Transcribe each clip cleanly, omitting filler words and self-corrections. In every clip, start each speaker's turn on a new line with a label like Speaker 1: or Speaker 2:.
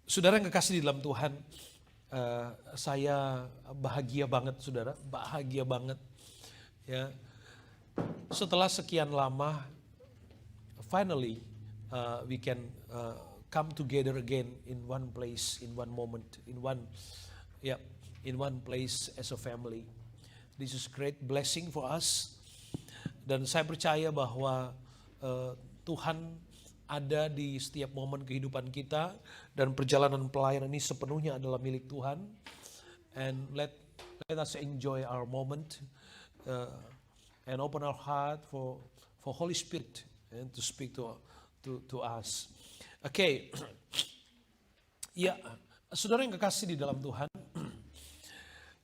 Speaker 1: Saudara yang kekasih di dalam Tuhan, saya bahagia banget, saudara, bahagia banget. Ya, setelah sekian lama, finally we can come together again in one place, in one moment, in one place as a family. This is great blessing for us. Dan saya percaya bahwa Tuhan ada di setiap momen kehidupan kita, dan perjalanan pelayanan ini sepenuhnya adalah milik Tuhan. And let us enjoy our moment and open our heart for Holy Spirit and to speak to us. Okay. Ya, saudara yang kekasih di dalam Tuhan,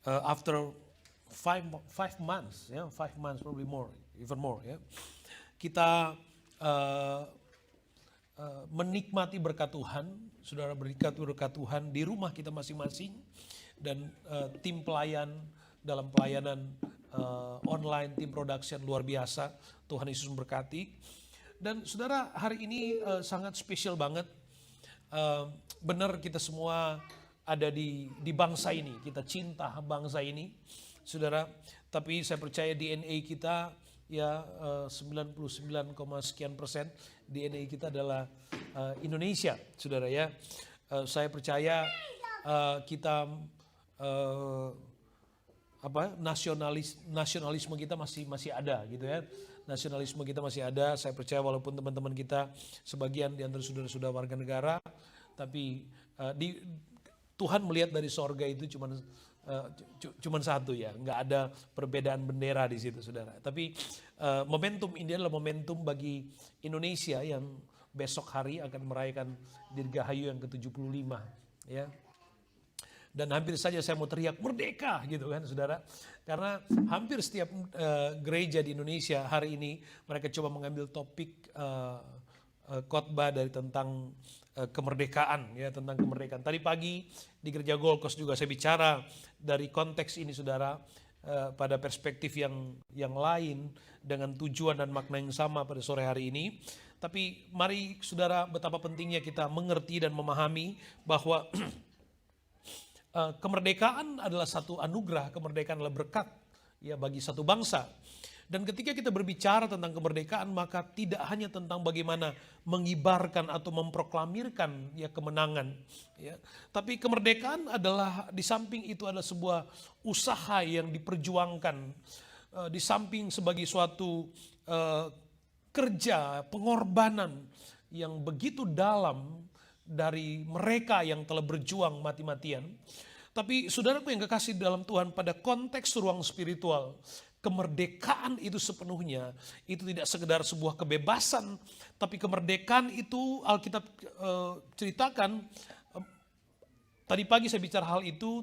Speaker 1: after 5 months, 5 months probably more, even more, ya, kita menikmati berkat Tuhan, saudara, berkat Tuhan di rumah kita masing-masing, dan tim pelayan dalam pelayanan online, tim production luar biasa. Tuhan Yesus memberkati. Dan saudara, hari ini sangat spesial banget. Benar, kita semua ada di bangsa ini, kita cinta bangsa ini, saudara. Tapi saya percaya DNA kita, ya, 99, sekian% DNA kita adalah Indonesia, saudara, ya. Saya percaya kita nasionalisme kita masih ada, gitu ya. Nasionalisme kita masih ada. Saya percaya walaupun teman-teman kita sebagian di antara saudara-saudara warga negara, tapi Tuhan melihat dari sorga itu cuman satu, ya, nggak ada perbedaan bendera di situ, saudara. Tapi momentum ini adalah momentum bagi Indonesia yang besok hari akan merayakan Dirgahayu yang ke-75, ya. Dan hampir saja saya mau teriak merdeka, gitu kan, saudara. Karena hampir setiap gereja di Indonesia hari ini mereka coba mengambil topik khotbah dari tentang kemerdekaan, ya, tentang kemerdekaan. Tadi pagi di gereja Gold Coast juga saya bicara dari konteks ini, saudara, pada perspektif yang lain dengan tujuan dan makna yang sama pada sore hari ini. Tapi mari, saudara, betapa pentingnya kita mengerti dan memahami bahwa kemerdekaan adalah satu anugerah, kemerdekaan adalah berkat, ya, bagi satu bangsa. Dan ketika kita berbicara tentang kemerdekaan, maka tidak hanya tentang bagaimana mengibarkan atau memproklamirkan, ya, kemenangan, ya. Tapi kemerdekaan adalah, di samping itu, adalah sebuah usaha yang diperjuangkan, di samping sebagai suatu kerja, pengorbanan yang begitu dalam dari mereka yang telah berjuang mati-matian. Tapi saudaraku yang kekasih dalam Tuhan, pada konteks ruang spiritual, kemerdekaan itu sepenuhnya, itu tidak sekedar sebuah kebebasan, tapi kemerdekaan itu Alkitab ceritakan, tadi pagi saya bicara hal itu,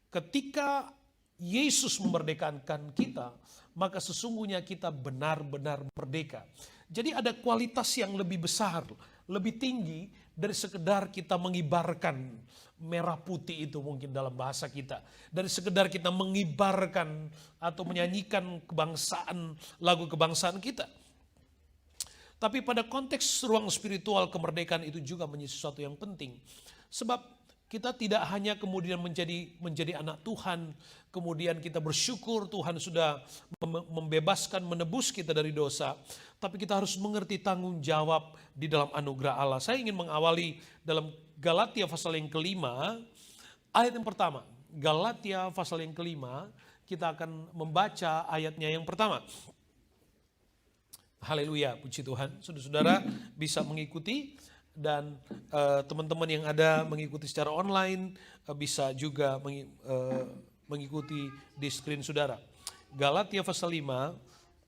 Speaker 1: ketika Yesus memerdekakan kita, maka sesungguhnya kita benar-benar merdeka. Jadi ada kualitas yang lebih besar, lebih tinggi dari sekedar kita mengibarkan merah putih itu, mungkin dalam bahasa kita. Dari sekedar kita mengibarkan atau menyanyikan kebangsaan, lagu kebangsaan kita. Tapi pada konteks ruang spiritual, kemerdekaan itu juga menjadi sesuatu yang penting. Sebab kita tidak hanya kemudian menjadi anak Tuhan, kemudian kita bersyukur Tuhan sudah membebaskan, menebus kita dari dosa, tapi kita harus mengerti tanggung jawab di dalam anugerah Allah. Saya ingin mengawali dalam Galatia pasal yang kelima, ayat yang pertama. Galatia pasal yang kelima, kita akan membaca ayatnya yang pertama. Haleluya, puji Tuhan. Saudara-saudara bisa mengikuti. Dan teman-teman yang ada mengikuti secara online bisa juga mengikuti di screen saudara. Galatia pasal 5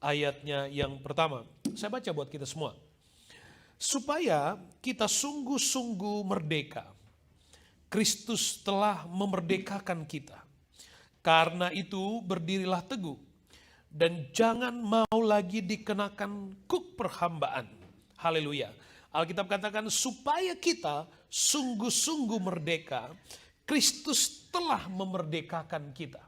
Speaker 1: ayatnya yang pertama. Saya baca buat kita semua. Supaya kita sungguh-sungguh merdeka, Kristus telah memerdekakan kita. Karena itu berdirilah teguh dan jangan mau lagi dikenakan kuk perhambaan. Haleluya. Alkitab katakan supaya kita sungguh-sungguh merdeka, Kristus telah memerdekakan kita.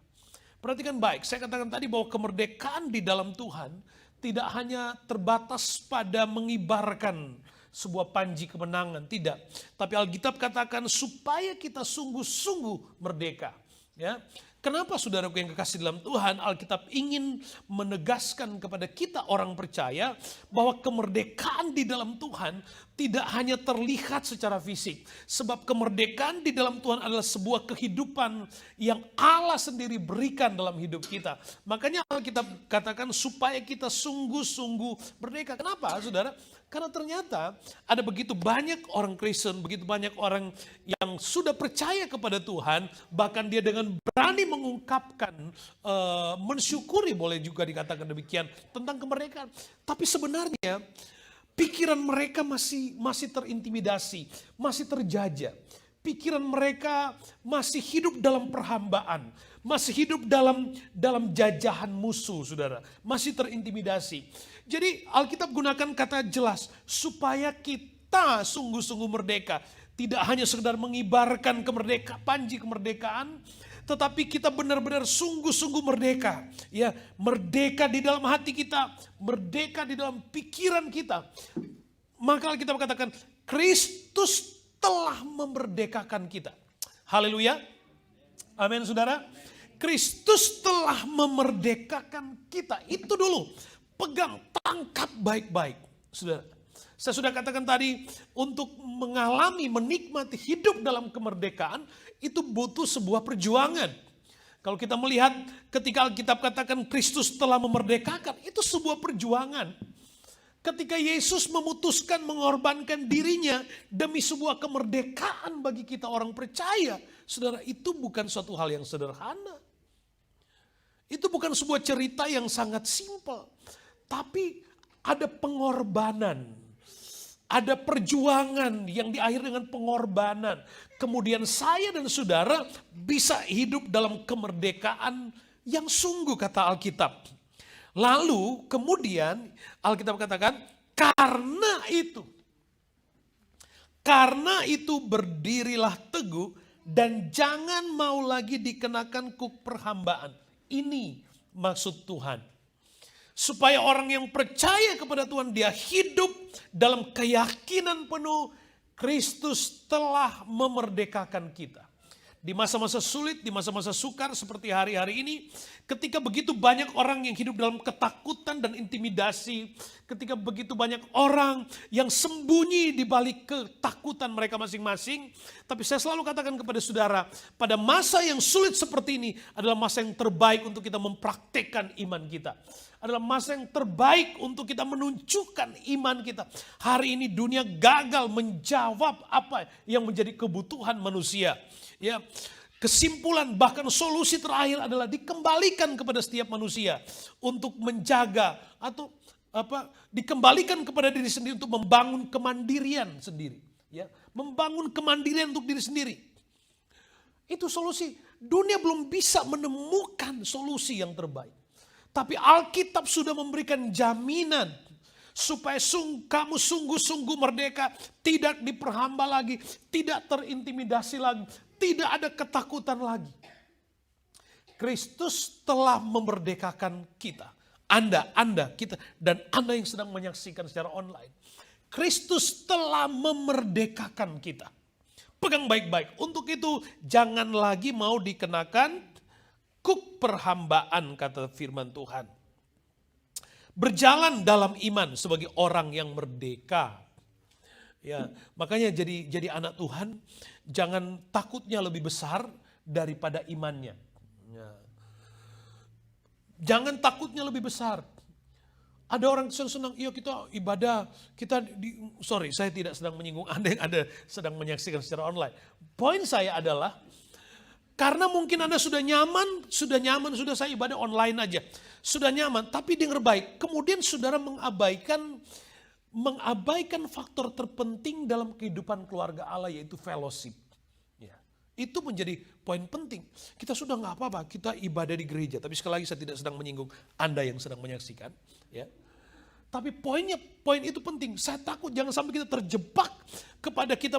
Speaker 1: Perhatikan baik, saya katakan tadi bahwa kemerdekaan di dalam Tuhan tidak hanya terbatas pada mengibarkan sebuah panji kemenangan, tidak. Tapi Alkitab katakan supaya kita sungguh-sungguh merdeka. Ya, kenapa saudaraku yang kekasih dalam Tuhan, Alkitab ingin menegaskan kepada kita orang percaya bahwa kemerdekaan di dalam Tuhan tidak hanya terlihat secara fisik. Sebab kemerdekaan di dalam Tuhan adalah sebuah kehidupan yang Allah sendiri berikan dalam hidup kita. Makanya Alkitab katakan supaya kita sungguh-sungguh merdeka. Kenapa saudara? Karena ternyata ada begitu banyak orang Kristen, begitu banyak orang yang sudah percaya kepada Tuhan, bahkan dia dengan berani mengungkapkan, mensyukuri, boleh juga dikatakan demikian, tentang kemerdekaan. Tapi sebenarnya pikiran mereka masih terintimidasi, masih terjajah. Pikiran mereka masih hidup dalam perhambaan, masih hidup dalam jajahan musuh, saudara. Masih terintimidasi. Jadi Alkitab gunakan kata jelas, supaya kita sungguh-sungguh merdeka. Tidak hanya sekedar mengibarkan panji kemerdekaan, tetapi kita benar-benar sungguh-sungguh merdeka. Ya, merdeka di dalam hati kita, merdeka di dalam pikiran kita. Maka Alkitab katakan, Kristus telah memerdekakan kita. Haleluya. Amin saudara. Kristus telah memerdekakan kita. Itu dulu. Pegang, tangkap baik-baik. Saudara. Saya sudah katakan tadi, untuk mengalami, menikmati hidup dalam kemerdekaan, itu butuh sebuah perjuangan. Kalau kita melihat ketika Alkitab katakan Kristus telah memerdekakan, itu sebuah perjuangan. Ketika Yesus memutuskan mengorbankan dirinya demi sebuah kemerdekaan bagi kita orang percaya, saudara, itu bukan suatu hal yang sederhana. Itu bukan sebuah cerita yang sangat simpel. Tapi ada pengorbanan, ada perjuangan yang diakhiri dengan pengorbanan. Kemudian saya dan saudara bisa hidup dalam kemerdekaan yang sungguh, kata Alkitab. Lalu kemudian Alkitab katakan, karena itu berdirilah teguh dan jangan mau lagi dikenakan kuk perhambaan. Ini maksud Tuhan. Supaya orang yang percaya kepada Tuhan, dia hidup dalam keyakinan penuh, Kristus telah memerdekakan kita. Di masa-masa sulit, di masa-masa sukar seperti hari-hari ini, ketika begitu banyak orang yang hidup dalam ketakutan dan intimidasi, ketika begitu banyak orang yang sembunyi di balik ketakutan mereka masing-masing, tapi saya selalu katakan kepada saudara, pada masa yang sulit seperti ini adalah masa yang terbaik untuk kita mempraktekkan iman kita. Adalah masa yang terbaik untuk kita menunjukkan iman kita. Hari ini dunia gagal menjawab apa yang menjadi kebutuhan manusia. Ya, kesimpulan bahkan solusi terakhir adalah dikembalikan kepada setiap manusia untuk menjaga atau dikembalikan kepada diri sendiri untuk membangun kemandirian sendiri. Ya, membangun kemandirian untuk diri sendiri. Itu solusi. Dunia belum bisa menemukan solusi yang terbaik. Tapi Alkitab sudah memberikan jaminan supaya kamu sungguh-sungguh merdeka, tidak diperhamba lagi, tidak terintimidasi lagi, tidak ada ketakutan lagi. Kristus telah memerdekakan kita. Anda, kita, dan Anda yang sedang menyaksikan secara online. Kristus telah memerdekakan kita. Pegang baik-baik. Untuk itu jangan lagi mau dikenakan kuk perhambaan, kata firman Tuhan. Berjalan dalam iman sebagai orang yang merdeka. Ya, makanya jadi anak Tuhan, jangan takutnya lebih besar daripada imannya. Ya. Jangan takutnya lebih besar. Ada orang senang, iya kita ibadah, saya tidak sedang menyinggung Anda yang sedang menyaksikan secara online. Poin saya adalah, karena mungkin Anda sudah nyaman, sudah saya ibadah online aja. Sudah nyaman, tapi dengar baik. Kemudian saudara mengabaikan faktor terpenting dalam kehidupan keluarga Allah, yaitu fellowship. Ya, itu menjadi poin penting. Kita sudah nggak apa-apa, kita ibadah di gereja. Tapi sekali lagi saya tidak sedang menyinggung Anda yang sedang menyaksikan. Ya. Tapi poin itu penting. Saya takut jangan sampai kita terjebak kepada kita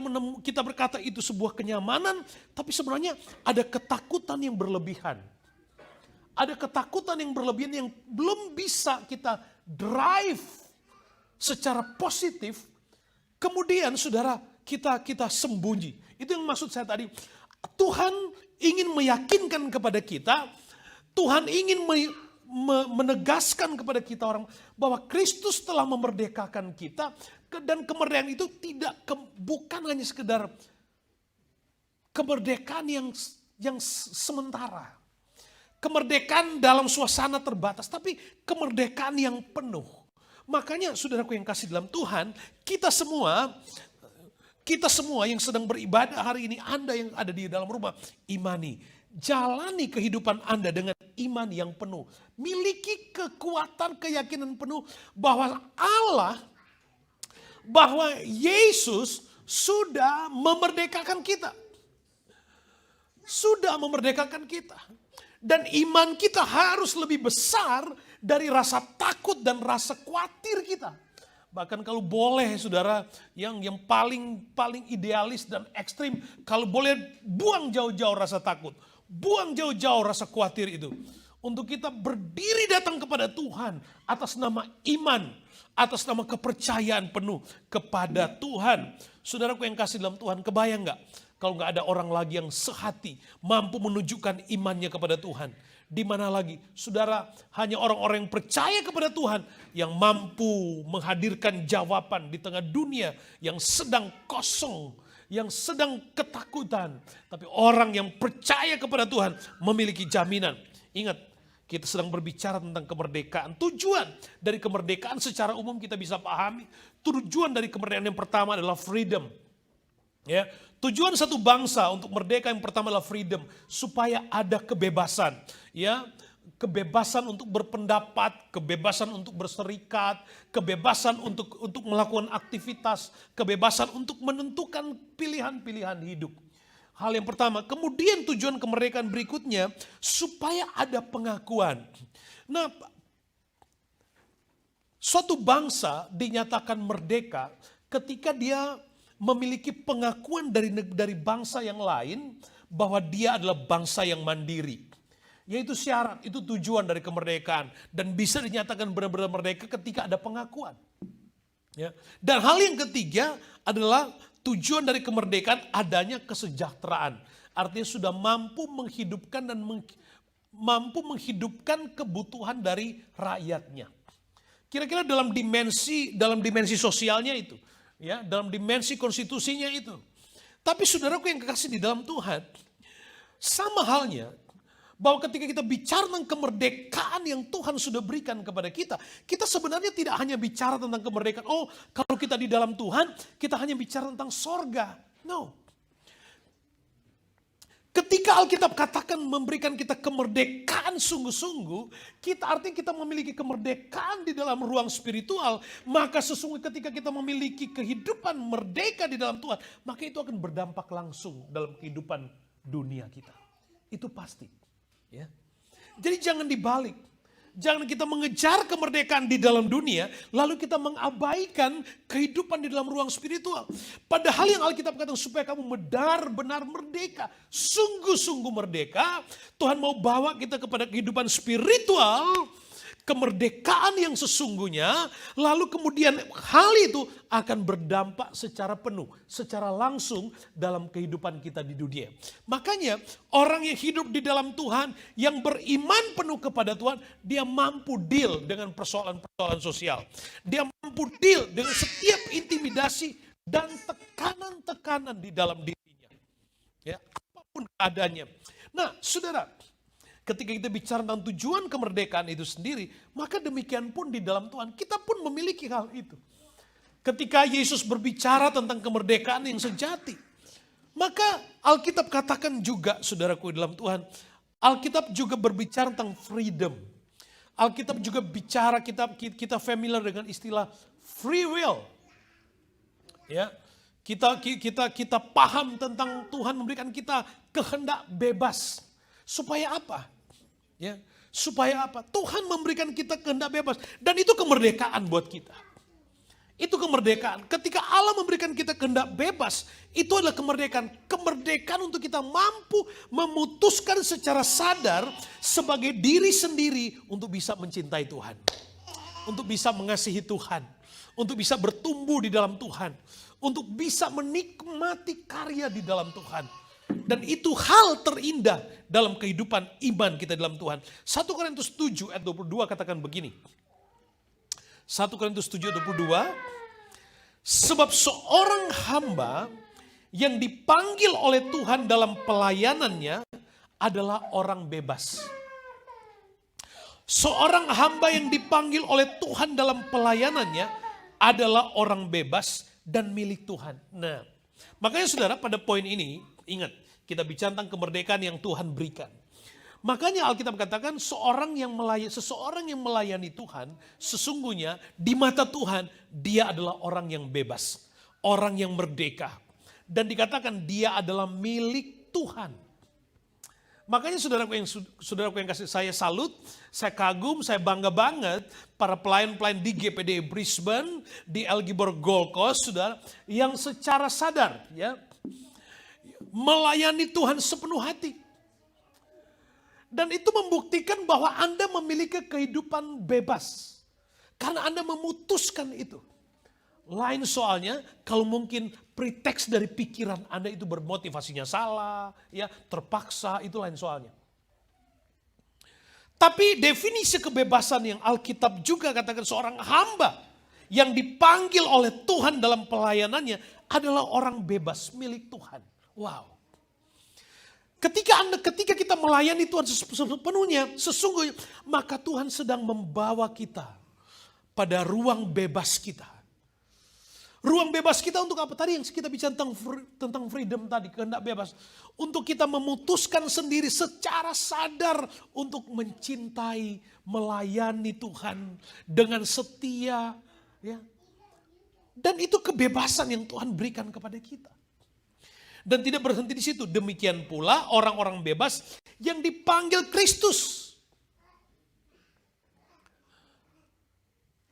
Speaker 1: berkata itu sebuah kenyamanan, tapi sebenarnya ada ketakutan yang berlebihan. Ada ketakutan yang berlebihan yang belum bisa kita drive secara positif Kemudian saudara, kita sembunyi. Itu yang maksud saya tadi. Tuhan ingin meyakinkan kepada kita, Tuhan ingin menegaskan kepada kita orang bahwa Kristus telah memerdekakan kita, dan kemerdekaan itu bukan hanya sekedar kemerdekaan yang sementara. Kemerdekaan dalam suasana terbatas, tapi kemerdekaan yang penuh. Makanya saudaraku yang kasih dalam Tuhan, kita semua yang sedang beribadah hari ini, Anda yang ada di dalam rumah, imani. Jalani kehidupan Anda dengan iman yang penuh. Miliki kekuatan, keyakinan penuh bahwa Yesus sudah memerdekakan kita. Sudah memerdekakan kita. Dan iman kita harus lebih besar dari rasa takut dan rasa khawatir kita. Bahkan kalau boleh saudara, yang paling idealis dan ekstrim, kalau boleh buang jauh-jauh rasa takut. Buang jauh-jauh rasa khawatir itu. Untuk kita berdiri datang kepada Tuhan atas nama iman, atas nama kepercayaan penuh kepada Tuhan. Saudaraku yang kasih dalam Tuhan, kebayang gak? Kalau nggak ada orang lagi yang sehati, mampu menunjukkan imannya kepada Tuhan. Di mana lagi? Saudara, hanya orang-orang yang percaya kepada Tuhan yang mampu menghadirkan jawaban di tengah dunia yang sedang kosong, yang sedang ketakutan. Tapi orang yang percaya kepada Tuhan memiliki jaminan. Ingat, kita sedang berbicara tentang kemerdekaan. Tujuan dari kemerdekaan secara umum kita bisa pahami. Tujuan dari kemerdekaan yang pertama adalah freedom. Ya, tujuan satu bangsa untuk merdeka yang pertama adalah freedom, supaya ada kebebasan, ya, kebebasan untuk berpendapat, kebebasan untuk berserikat, kebebasan untuk melakukan aktivitas, kebebasan untuk menentukan pilihan-pilihan hidup. Hal yang pertama. Kemudian tujuan kemerdekaan berikutnya supaya ada pengakuan. Nah, suatu bangsa dinyatakan merdeka ketika dia memiliki pengakuan dari bangsa yang lain bahwa dia adalah bangsa yang mandiri. Yaitu syarat, itu tujuan dari kemerdekaan. Dan bisa dinyatakan benar-benar merdeka ketika ada pengakuan. Ya. Dan hal yang ketiga adalah tujuan dari kemerdekaan adanya kesejahteraan. Artinya sudah mampu menghidupkan mampu menghidupkan kebutuhan dari rakyatnya. Kira-kira dalam dimensi sosialnya itu. Ya, dalam dimensi konstitusinya itu. Tapi saudaraku yang kekasih di dalam Tuhan, sama halnya bahwa ketika kita bicara tentang kemerdekaan yang Tuhan sudah berikan kepada kita, kita sebenarnya tidak hanya bicara tentang kemerdekaan, oh kalau kita di dalam Tuhan, kita hanya bicara tentang sorga. No. Ketika Alkitab katakan memberikan kita kemerdekaan sungguh-sungguh, artinya kita memiliki kemerdekaan di dalam ruang spiritual, maka sesungguhnya ketika kita memiliki kehidupan merdeka di dalam Tuhan, maka itu akan berdampak langsung dalam kehidupan dunia kita. Itu pasti. Ya. Jadi jangan dibalik. Jangan kita mengejar kemerdekaan di dalam dunia, lalu kita mengabaikan kehidupan di dalam ruang spiritual. Padahal yang Alkitab katakan supaya kamu benar-benar merdeka, sungguh-sungguh merdeka, Tuhan mau bawa kita kepada kehidupan spiritual, kemerdekaan yang sesungguhnya, lalu kemudian hal itu akan berdampak secara penuh, secara langsung dalam kehidupan kita di dunia. Makanya orang yang hidup di dalam Tuhan, yang beriman penuh kepada Tuhan, dia mampu deal dengan persoalan-persoalan sosial. Dia mampu deal dengan setiap intimidasi dan tekanan-tekanan di dalam dirinya. Ya, apapun keadaannya. Nah, saudara, ketika kita bicara tentang tujuan kemerdekaan itu sendiri, maka demikian pun di dalam Tuhan, kita pun memiliki hal itu. Ketika Yesus berbicara tentang kemerdekaan yang sejati, maka Alkitab katakan juga, saudaraku dalam Tuhan, Alkitab juga berbicara tentang freedom. Alkitab juga bicara, kita familiar dengan istilah free will. Ya, kita paham tentang Tuhan memberikan kita kehendak bebas. Supaya apa? Ya, supaya apa? Tuhan memberikan kita kehendak bebas, dan itu kemerdekaan buat kita. Itu kemerdekaan. Ketika Allah memberikan kita kehendak bebas, itu adalah kemerdekaan. Kemerdekaan untuk kita mampu memutuskan secara sadar sebagai diri sendiri untuk bisa mencintai Tuhan. Untuk bisa mengasihi Tuhan. untuk bisa bertumbuh di dalam Tuhan, untuk bisa menikmati karya di dalam Tuhan. Dan itu hal terindah dalam kehidupan iman kita dalam Tuhan. 1 Korintus 7 ayat 22 katakan begini. 1 Korintus 7 ayat 22. Sebab seorang hamba yang dipanggil oleh Tuhan dalam pelayanannya adalah orang bebas. Seorang hamba yang dipanggil oleh Tuhan dalam pelayanannya adalah orang bebas dan milik Tuhan. Nah, makanya saudara pada poin ini, ingat, kita bicara tentang kemerdekaan yang Tuhan berikan. Makanya Alkitab katakan seseorang yang melayani Tuhan, sesungguhnya di mata Tuhan dia adalah orang yang bebas, orang yang merdeka. Dan dikatakan dia adalah milik Tuhan. Makanya saudaraku yang kasih saya salut, saya kagum, saya bangga banget para pelayan-pelayan di GPD Brisbane, di Elgibor Gold Coast, saudara, yang secara sadar ya melayani Tuhan sepenuh hati. Dan itu membuktikan bahwa Anda memiliki kehidupan bebas. Karena Anda memutuskan itu. Lain soalnya kalau mungkin pretext dari pikiran Anda itu bermotivasinya salah, ya terpaksa, itu lain soalnya. Tapi definisi kebebasan yang Alkitab juga katakan seorang hamba yang dipanggil oleh Tuhan dalam pelayanannya adalah orang bebas milik Tuhan. Wow. Ketika kita melayani Tuhan sepenuhnya, sesungguhnya, maka Tuhan sedang membawa kita pada ruang bebas kita. Ruang bebas kita untuk apa? Tadi yang kita bicara tentang freedom tadi, kehendak bebas. Untuk kita memutuskan sendiri secara sadar untuk mencintai, melayani Tuhan dengan setia. Ya. Dan itu kebebasan yang Tuhan berikan kepada kita. Dan tidak berhenti di situ. Demikian pula orang-orang bebas yang dipanggil Kristus.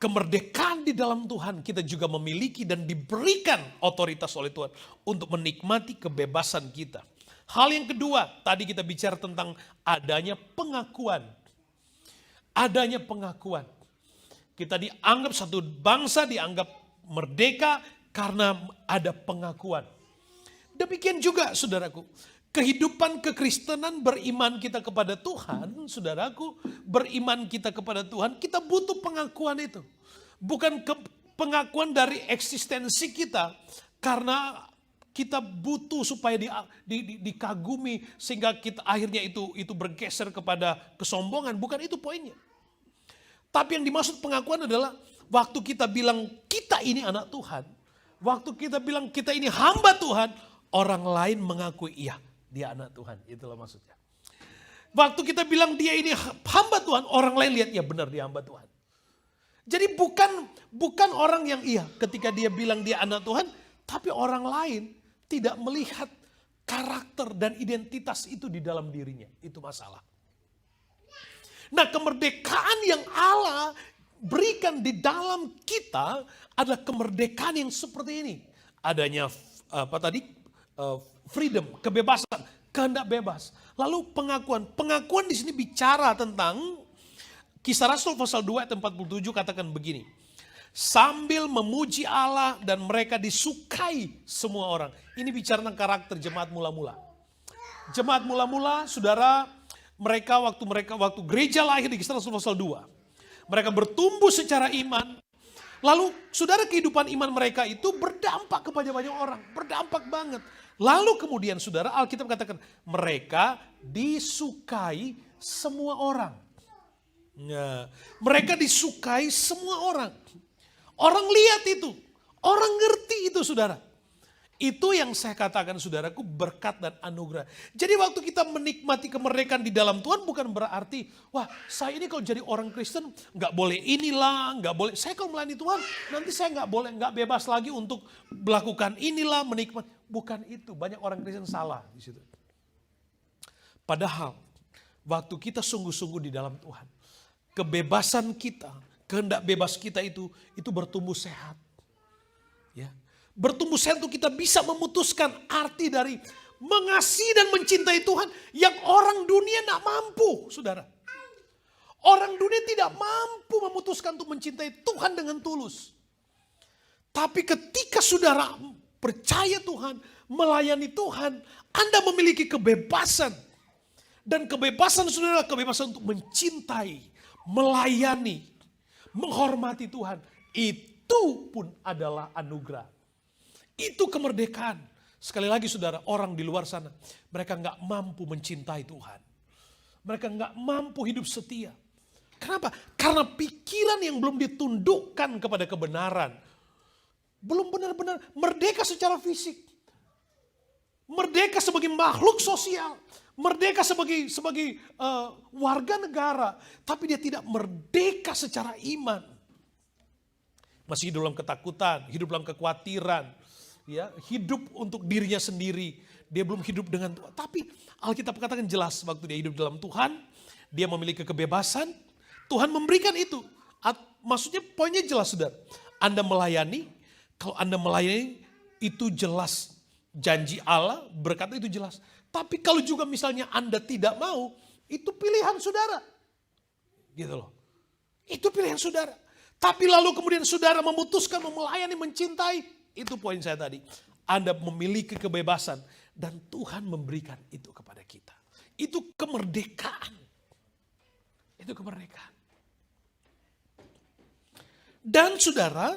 Speaker 1: Kemerdekaan di dalam Tuhan kita juga memiliki dan diberikan otoritas oleh Tuhan untuk menikmati kebebasan kita. Hal yang kedua, tadi kita bicara tentang adanya pengakuan. Adanya pengakuan. Kita dianggap satu bangsa, dianggap merdeka karena ada pengakuan. Demikian juga saudaraku, kehidupan kekristenan beriman kita kepada Tuhan, saudaraku, beriman kita kepada Tuhan, kita butuh pengakuan itu. Bukan pengakuan dari eksistensi kita, karena kita butuh supaya dikagumi sehingga kita akhirnya itu bergeser kepada kesombongan, bukan itu poinnya. Tapi yang dimaksud pengakuan adalah waktu kita bilang kita ini anak Tuhan, waktu kita bilang kita ini hamba Tuhan, orang lain mengakui, iya dia anak Tuhan. Itulah maksudnya. Waktu kita bilang dia ini hamba Tuhan, orang lain lihat, ya benar dia hamba Tuhan. Jadi bukan orang yang iya ketika dia bilang dia anak Tuhan, tapi orang lain tidak melihat karakter dan identitas itu di dalam dirinya. Itu masalah. Nah, kemerdekaan yang Allah berikan di dalam kita adalah kemerdekaan yang seperti ini. Adanya freedom, kebebasan, kehendak bebas. Lalu pengakuan. Pengakuan di sini bicara tentang Kisah Rasul pasal 2 ayat 47 katakan begini. Sambil memuji Allah dan mereka disukai semua orang. Ini bicara tentang karakter jemaat mula-mula. Jemaat mula-mula, saudara, mereka waktu gereja lahir di Kisah Rasul pasal 2. Mereka bertumbuh secara iman. Lalu saudara, kehidupan iman mereka itu berdampak kepada banyak orang. Berdampak banget. Lalu kemudian saudara, Alkitab katakan mereka disukai semua orang. Nah, mereka disukai semua orang. Orang lihat itu. Orang ngerti itu saudara. Itu yang saya katakan saudaraku, berkat dan anugerah. Jadi waktu kita menikmati kemerdekaan di dalam Tuhan bukan berarti, wah saya ini kalau jadi orang Kristen gak boleh inilah, gak boleh. Saya kalau melayani Tuhan nanti saya gak bebas lagi untuk melakukan inilah, menikmati. Bukan itu, banyak orang Kristen salah di situ. Padahal waktu kita sungguh-sungguh di dalam Tuhan, kebebasan kita, kehendak bebas kita itu bertumbuh sehat. Ya. Bertumbuh sehat untuk kita bisa memutuskan arti dari mengasihi dan mencintai Tuhan yang orang dunia tidak mampu, saudara. Orang dunia tidak mampu memutuskan untuk mencintai Tuhan dengan tulus. Tapi ketika saudara percaya Tuhan, melayani Tuhan, Anda memiliki kebebasan. Dan kebebasan saudara, kebebasan untuk mencintai, melayani, menghormati Tuhan. Itu pun adalah anugerah. Itu kemerdekaan. Sekali lagi saudara, orang di luar sana, mereka nggak mampu mencintai Tuhan. Mereka nggak mampu hidup setia. Kenapa? Karena pikiran yang belum ditundukkan kepada kebenaran. Belum benar-benar merdeka secara fisik. Merdeka sebagai makhluk sosial. Merdeka sebagai warga negara. Tapi dia tidak merdeka secara iman. Masih hidup dalam ketakutan, hidup dalam kekhawatiran. Ya, hidup untuk dirinya sendiri. Dia belum hidup dengan Tuhan. Tapi Alkitab katakan jelas waktu dia hidup dalam Tuhan. Dia memiliki kebebasan. Tuhan memberikan itu. Maksudnya poinnya jelas saudara. Anda melayani. Kalau Anda melayani itu jelas. Janji Allah berkata itu jelas. Tapi kalau juga misalnya Anda tidak mau, itu pilihan saudara. Gitu loh. Itu pilihan saudara. Tapi lalu kemudian saudara memutuskan melayani, mencintai. Itu poin saya tadi. Anda memiliki kebebasan. Dan Tuhan memberikan itu kepada kita. Itu kemerdekaan. Itu kemerdekaan. Dan saudara,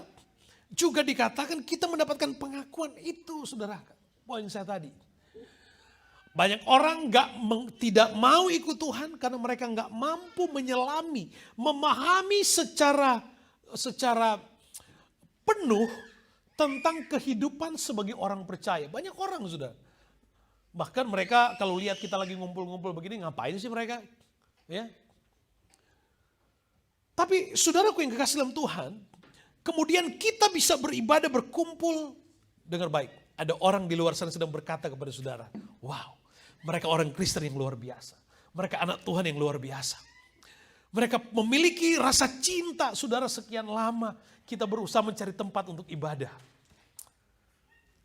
Speaker 1: juga dikatakan kita mendapatkan pengakuan itu saudara. Poin saya tadi. Banyak orang tidak mau ikut Tuhan karena mereka nggak mampu menyelami, memahami secara penuh tentang kehidupan sebagai orang percaya. Banyak orang sudah. Bahkan mereka kalau lihat kita lagi ngumpul-ngumpul begini, ngapain sih mereka? Ya. Tapi saudaraku yang kekasih dalam Tuhan, kemudian kita bisa beribadah, berkumpul. Dengar baik, ada orang di luar sana sedang berkata kepada saudara, wow, mereka orang Kristen yang luar biasa. Mereka anak Tuhan yang luar biasa. Mereka memiliki rasa cinta, saudara, sekian lama kita berusaha mencari tempat untuk ibadah.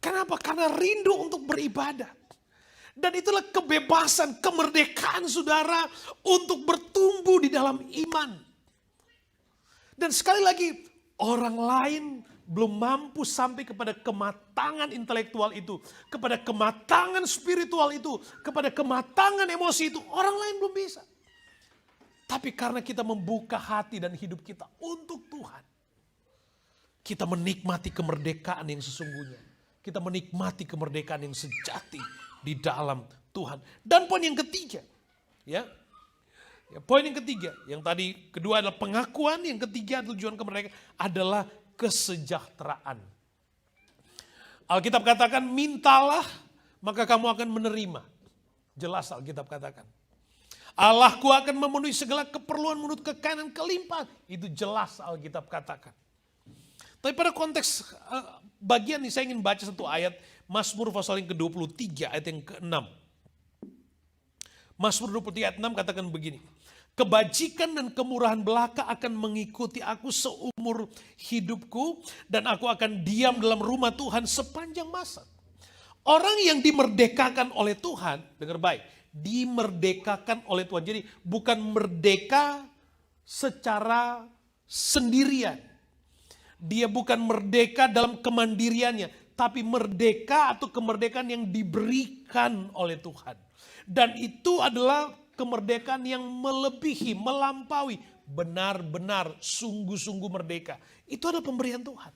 Speaker 1: Kenapa? Karena rindu untuk beribadah. Dan itulah kebebasan, kemerdekaan saudara untuk bertumbuh di dalam iman. Dan sekali lagi, orang lain belum mampu sampai kepada kematangan intelektual itu, kepada kematangan spiritual itu, kepada kematangan emosi itu. Orang lain belum bisa. Tapi karena kita membuka hati dan hidup kita untuk Tuhan, kita menikmati kemerdekaan yang sesungguhnya. Kita menikmati kemerdekaan yang sejati di dalam Tuhan. Dan poin yang ketiga, poin yang ketiga, yang tadi kedua adalah pengakuan, yang ketiga tujuan kemerdekaan adalah kesejahteraan. Alkitab katakan mintalah maka kamu akan menerima. Jelas Alkitab katakan. Allahku akan memenuhi segala keperluan menurut kekayaan dan kelimpahan. Itu jelas Alkitab katakan. Tapi pada konteks bagian ini saya ingin baca satu ayat. Mazmur pasal yang ke-23 ayat yang ke-6. Mazmur 23 ayat 6 katakan begini. Kebajikan dan kemurahan belaka akan mengikuti aku seumur hidupku. Dan aku akan diam dalam rumah Tuhan sepanjang masa. Orang yang dimerdekakan oleh Tuhan, dengar baik. Dimerdekakan oleh Tuhan. Jadi bukan merdeka secara sendirian. Dia bukan merdeka dalam kemandiriannya. Tapi merdeka atau kemerdekaan yang diberikan oleh Tuhan. Dan itu adalah kemerdekaan yang melebihi, melampaui, benar-benar sungguh-sungguh merdeka. Itu adalah pemberian Tuhan.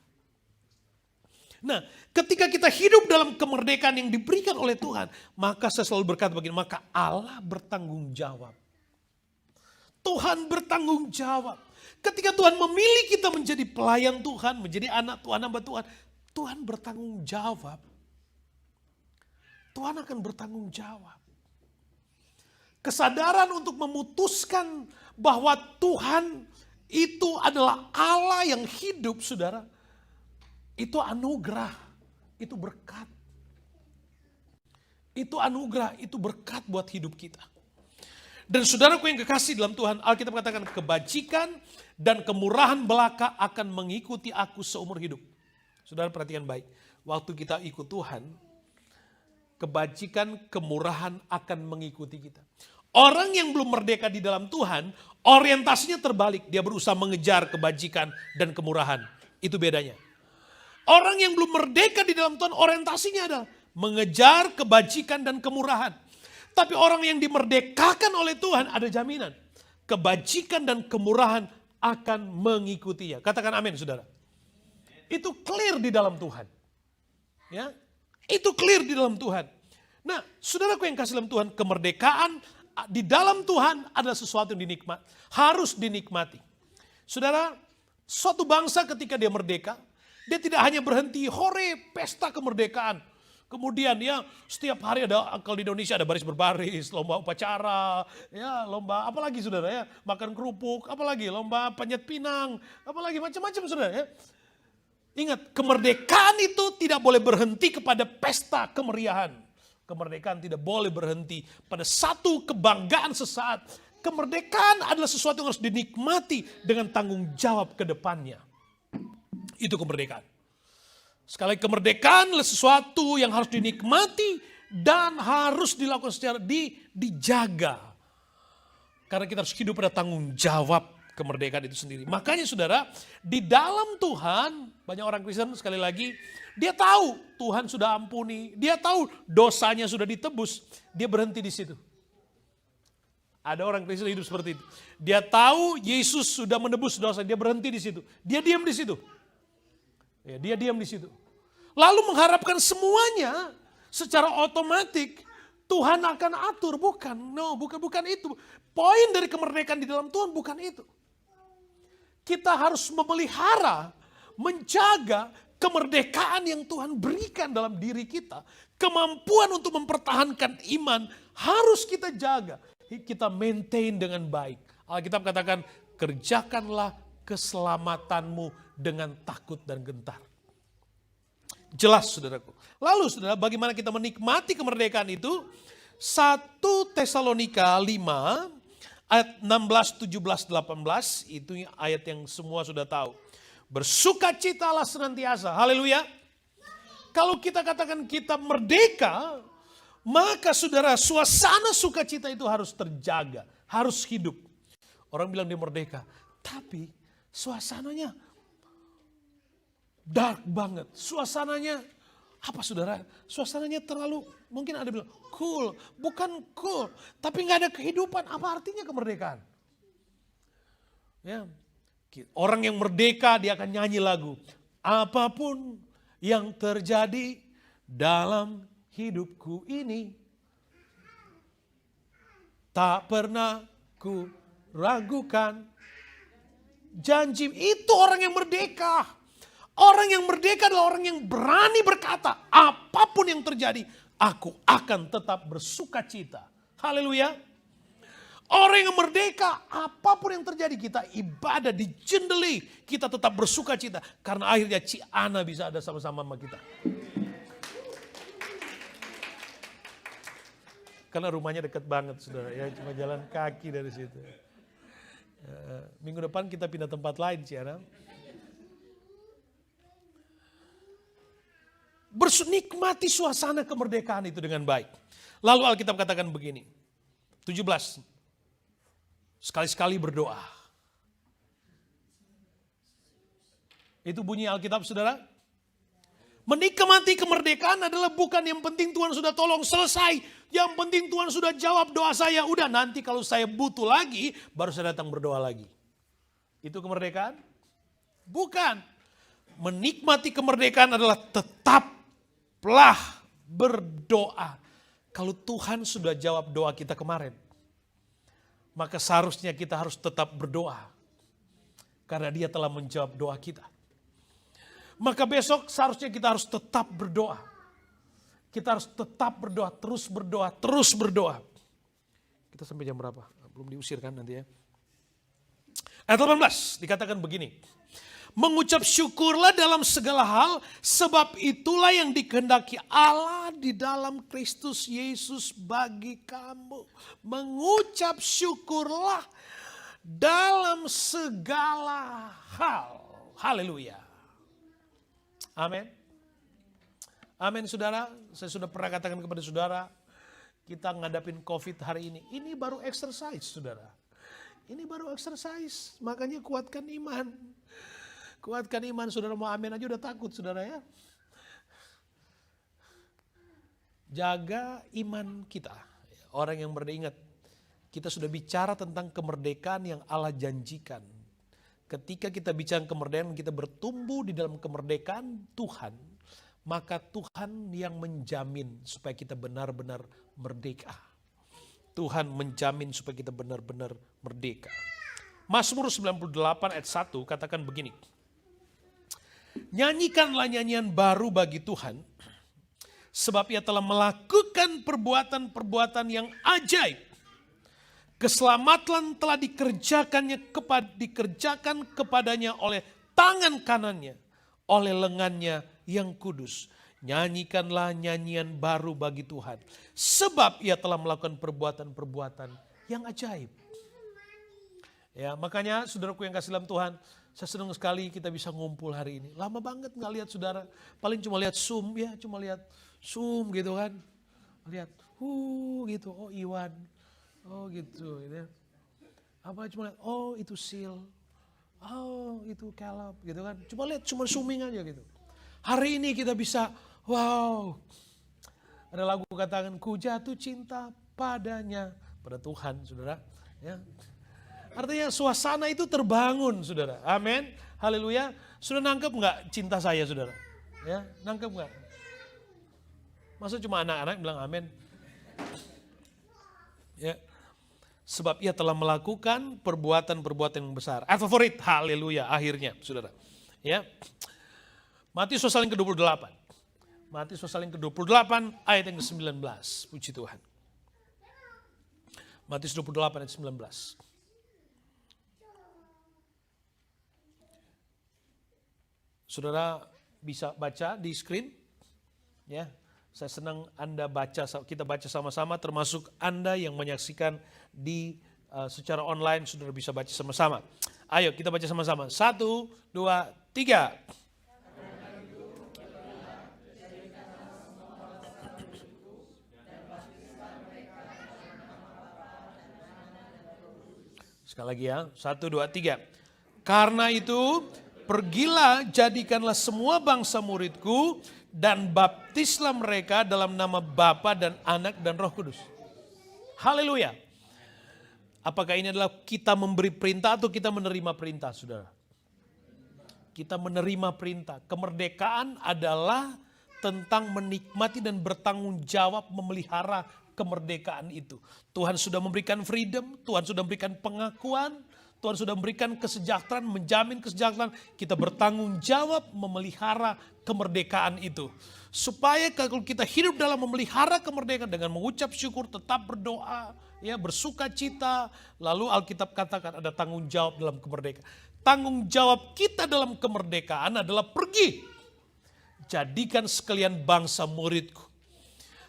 Speaker 1: Nah, ketika kita hidup dalam kemerdekaan yang diberikan oleh Tuhan, maka saya selalu berkata begini, maka Allah bertanggung jawab. Tuhan bertanggung jawab. Ketika Tuhan memilih kita menjadi pelayan Tuhan, menjadi anak Tuhan, hamba Tuhan, Tuhan bertanggung jawab. Tuhan akan bertanggung jawab. Kesadaran untuk memutuskan bahwa Tuhan itu adalah Allah yang hidup, saudara. Itu anugerah, itu berkat. Itu anugerah, itu berkat buat hidup kita. Dan saudaraku yang kekasih dalam Tuhan, Alkitab katakan kebajikan dan kemurahan belaka akan mengikuti aku seumur hidup. Saudara perhatikan baik, waktu kita ikut Tuhan, kebajikan, kemurahan akan mengikuti kita. Orang yang belum merdeka di dalam Tuhan, orientasinya terbalik. Dia berusaha mengejar kebajikan dan kemurahan. Itu bedanya. Orang yang belum merdeka di dalam Tuhan orientasinya adalah mengejar kebajikan dan kemurahan. Tapi orang yang dimerdekakan oleh Tuhan ada jaminan. Kebajikan dan kemurahan akan mengikutinya. Katakan amin, saudara. Itu clear di dalam Tuhan. Ya, itu clear di dalam Tuhan. Nah, saudaraku yang kasih dalam Tuhan, kemerdekaan di dalam Tuhan adalah sesuatu yang harus dinikmati. Saudara, suatu bangsa ketika dia merdeka, dia tidak hanya berhenti hore pesta kemerdekaan. Kemudian ya setiap hari ada, kalau di Indonesia ada baris berbaris, lomba upacara, ya lomba apalagi saudara ya, makan kerupuk, apalagi lomba panjat pinang, apalagi macam-macam saudara ya. Ingat, kemerdekaan itu tidak boleh berhenti kepada pesta kemeriahan. Kemerdekaan tidak boleh berhenti pada satu kebanggaan sesaat. Kemerdekaan adalah sesuatu yang harus dinikmati dengan tanggung jawab ke depannya. Itu kemerdekaan. Sekali lagi, kemerdekaan adalah sesuatu yang harus dinikmati dan harus dilakukan secara dijaga. Karena kita harus hidup pada tanggung jawab kemerdekaan itu sendiri. Makanya saudara, di dalam Tuhan, banyak orang Kristen sekali lagi, dia tahu Tuhan sudah ampuni, dia tahu dosanya sudah ditebus, dia berhenti di situ. Ada orang Kristen hidup seperti itu. Dia tahu Yesus sudah menebus dosa, dia berhenti di situ. Dia diam di situ. Ya, dia diam di situ. Lalu mengharapkan semuanya secara otomatis Tuhan akan atur. Bukan, bukan itu. Poin dari kemerdekaan di dalam Tuhan bukan itu. Kita harus memelihara, menjaga kemerdekaan yang Tuhan berikan dalam diri kita. Kemampuan untuk mempertahankan iman harus kita jaga. Kita maintain dengan baik. Alkitab katakan, kerjakanlah keselamatanmu dengan takut dan gentar. Jelas saudaraku. Lalu saudara, bagaimana kita menikmati kemerdekaan itu? 1 Tesalonika 5 ayat 16, 17, 18 itu ayat yang semua sudah tahu. Bersukacitalah senantiasa. Haleluya. Kalau kita katakan kita merdeka, maka saudara, suasana sukacita itu harus terjaga, harus hidup. Orang bilang dia merdeka, tapi suasananya dark banget. Suasananya apa saudara? Suasananya terlalu, mungkin ada bilang cool, bukan cool, tapi nggak ada kehidupan. Apa artinya kemerdekaan? Ya, orang yang merdeka dia akan nyanyi lagu. Apapun yang terjadi dalam hidupku ini, tak pernah ku ragukan janji. Itu orang yang merdeka. Orang yang merdeka adalah orang yang berani berkata, apapun yang terjadi, aku akan tetap bersuka cita. Haleluya. Orang yang merdeka, apapun yang terjadi, kita ibadah di jendeli, kita tetap bersuka cita. Karena akhirnya Ciana bisa ada sama-sama sama kita. Karena rumahnya dekat banget saudara, ya cuma jalan kaki dari situ. Minggu depan kita pindah tempat lain Ciana. Nikmati suasana kemerdekaan itu dengan baik. Lalu Alkitab katakan begini, 17, sekali-sekali berdoa. Itu bunyi Alkitab saudara. Menikmati kemerdekaan adalah bukan yang penting Tuhan sudah tolong selesai. Yang penting Tuhan sudah jawab doa saya. Udah nanti kalau saya butuh lagi, baru saya datang berdoa lagi. Itu kemerdekaan? Bukan. Menikmati kemerdekaan adalah tetaplah berdoa. Kalau Tuhan sudah jawab doa kita kemarin, maka seharusnya kita harus tetap berdoa. Karena dia telah menjawab doa kita. Maka besok seharusnya kita harus tetap berdoa. Kita harus tetap berdoa, terus berdoa, terus berdoa. Kita sampai jam berapa? Belum diusir kan nanti ya. Ayat 18 dikatakan begini. Mengucap syukurlah dalam segala hal, sebab itulah yang dikehendaki Allah di dalam Kristus Yesus bagi kamu. Mengucap syukurlah dalam segala hal. Haleluya. Amin. Amin saudara. Saya sudah pernah katakan kepada saudara, kita ngadapin COVID hari ini. Ini baru exercise saudara. Ini baru exercise. Makanya kuatkan iman. Kuatkan iman, saudara mau amin aja udah takut saudara ya. Jaga iman kita. Orang yang beringat, kita sudah bicara tentang kemerdekaan yang Allah janjikan. Ketika kita bicara kemerdekaan, kita bertumbuh di dalam kemerdekaan Tuhan, maka Tuhan yang menjamin supaya kita benar-benar merdeka. Tuhan menjamin supaya kita benar-benar merdeka. Mazmur 98 ayat 1 katakan begini. Nyanyikanlah nyanyian baru bagi Tuhan, sebab ia telah melakukan perbuatan-perbuatan yang ajaib. Keselamatan telah dikerjakan kepadanya oleh tangan kanannya, oleh lengannya yang kudus. Nyanyikanlah nyanyian baru bagi Tuhan, sebab ia telah melakukan perbuatan-perbuatan yang ajaib. Ya, makanya saudaraku yang kasih dalam Tuhan, saya senang sekali kita bisa ngumpul hari ini. Lama banget nggak lihat saudara, paling cuma lihat Zoom ya, cuma lihat Zoom gitu kan. Lihat, gitu, oh Iwan, oh gitu. Ya. Apa cuma lihat, oh itu Sil, oh itu Caleb gitu kan. Cuma lihat, cuma zooming aja gitu. Hari ini kita bisa, wow. Ada lagu katakan, ku jatuh cinta padanya, pada Tuhan saudara. Ya. Artinya suasana itu terbangun saudara, amin, haleluya. Sudah nangkep nggak cinta saya saudara? Ya, nangkep nggak? Masa cuma anak-anak bilang amin? Ya, sebab ia telah melakukan perbuatan-perbuatan yang besar. Ayat favorit, haleluya, akhirnya saudara. Ya, Matius pasal yang ke-28. Matius pasal yang ke-28 ayat yang ke-19, puji Tuhan. Matius 28 ayat 19. Saudara bisa baca di screen, ya. Saya senang Anda baca, kita baca sama-sama, termasuk Anda yang menyaksikan di secara online, saudara bisa baca sama-sama. Ayo kita baca sama-sama. 1, 2, 3. Sekali lagi ya, 1, 2, 3. Karena itu, pergilah jadikanlah semua bangsa muridku dan baptislah mereka dalam nama Bapa dan Anak dan Roh Kudus. Haleluya. Apakah ini adalah kita memberi perintah atau kita menerima perintah, saudara? Kita menerima perintah. Kemerdekaan adalah tentang menikmati dan bertanggung jawab memelihara kemerdekaan itu. Tuhan sudah memberikan freedom, Tuhan sudah memberikan pengakuan, Tuhan sudah memberikan kesejahteraan, menjamin kesejahteraan. Kita bertanggung jawab memelihara kemerdekaan itu. Supaya kalau kita hidup dalam memelihara kemerdekaan dengan mengucap syukur, tetap berdoa, ya bersuka cita. Lalu Alkitab katakan ada tanggung jawab dalam kemerdekaan. Tanggung jawab kita dalam kemerdekaan adalah pergi. Jadikan sekalian bangsa muridku.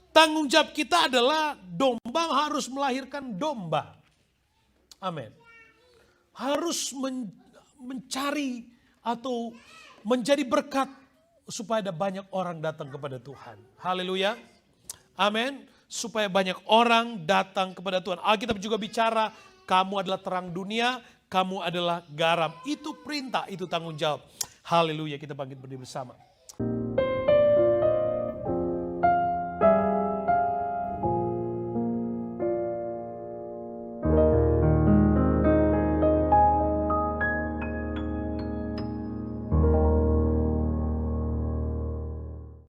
Speaker 1: Tanggung jawab kita adalah domba harus melahirkan domba. Amin. Harus mencari atau menjadi berkat supaya ada banyak orang datang kepada Tuhan. Haleluya. Amin. Supaya banyak orang datang kepada Tuhan. Alkitab juga bicara, kamu adalah terang dunia, kamu adalah garam. Itu perintah, itu tanggung jawab. Haleluya, kita bangkit berdiri bersama.